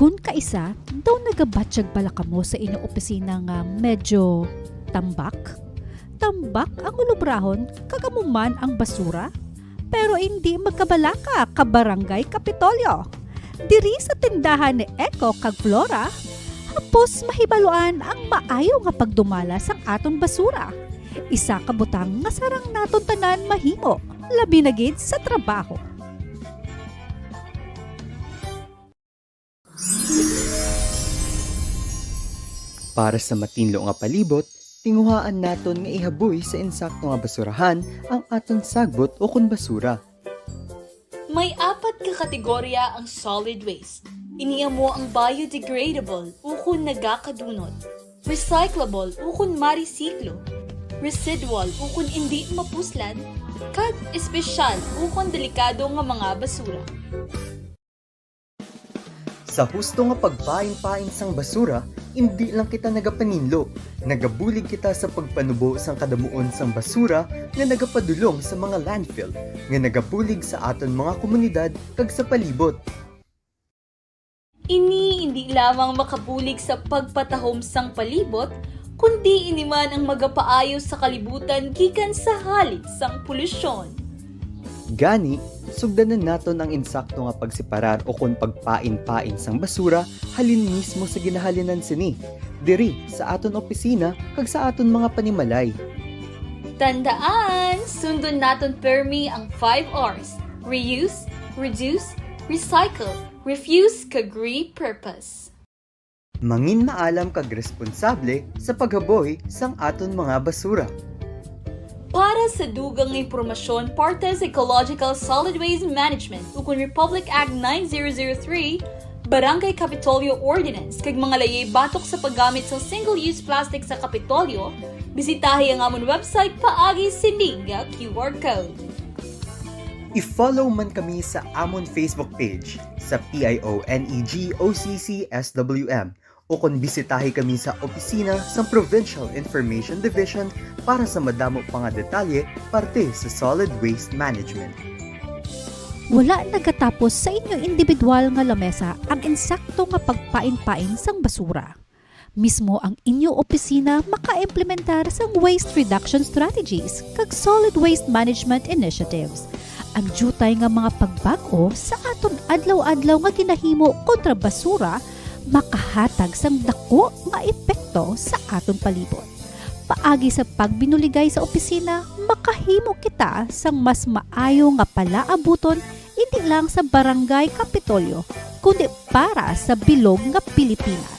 Kun kaisa, daw nagabatsyag bala kamo sa inyong opisina nga medyo tambak? Tambak ang ulubrahon, kagamuman ang basura? Pero hindi magkabalaka ka Barangay Kapitolyo. Diri sa tindahan ni Eco kag Flora, hapos mahibaluan ang maayo nga pagdumala sang aton basura. Isa ka butang nga sarang naton tanan mahimo, labi na gid sa trabaho. Para sa matinlo nga palibot, tinguhaan naton nga ihaboy sa insakto nga basurahan ang aton sagbot o kun basura. May 4 ka kategorya ang solid waste. Iniya mo ang biodegradable ukon nagakadunot, recyclable ukon marisiklo, residual ukon hindi mapuslan, kag espesyal ukon delikado nga mga basura. Sa husto nga pagpain-pain sang basura, hindi lang kita nagapaninlo. Nagabulig kita sa pagpanubo sang kadamuon sang basura nga nagapadulong sa mga landfill, nga nagabulig sa aton mga komunidad kag sa palibot. Ini hindi lamang makabulig sa pagpatahom sang palibot, kundi ini man ang magapaayo sa kalibutan gikan sa halit sang polusyon. Gani, sugdanan naton ang insakto nga pagseparar o kun pagpain-pain sang basura halin mismo sa ginahalinan sini, diri sa aton opisina kag sa aton mga panimalay. Tandaan, sundon naton permi ang 5 R's: reuse, reduce, recycle, refuse kag repurpose. Mangin maalam kag responsable sa paghaboy sang aton mga basura. Para sa dugang impormasyon parte sa Ecological Solid Waste Management ukon Republic Act 9003, Barangay Kapitolyo Ordinance kag mga layay batok sa paggamit sa single-use plastic sa Kapitolyo, bisitahi ang amon website paagi sining nga QR code. I-follow man kami sa amon Facebook page sa PIONEGOCCSWM o kung bisitahi kami sa opisina sa Provincial Information Division para sa madamo pa nga detalye parte sa solid waste management. Wala nagatapos sa inyong individual nga lamesa ang insakto nga pagpain-pain sang basura. Mismo ang inyong opisina maka-implementar sang waste reduction strategies kag solid waste management initiatives. Ang jutay nga mga pagbag-o sa aton adlaw-adlaw nga ginahimo kontra basura makahatag sang dako nga epekto sa aton palibot. Paagi sa pagbinuligay sa opisina, makahimo kita sang mas maayo nga palaabuton hindi lang sa Barangay Kapitolyo, kundi para sa bilog nga Pilipinas.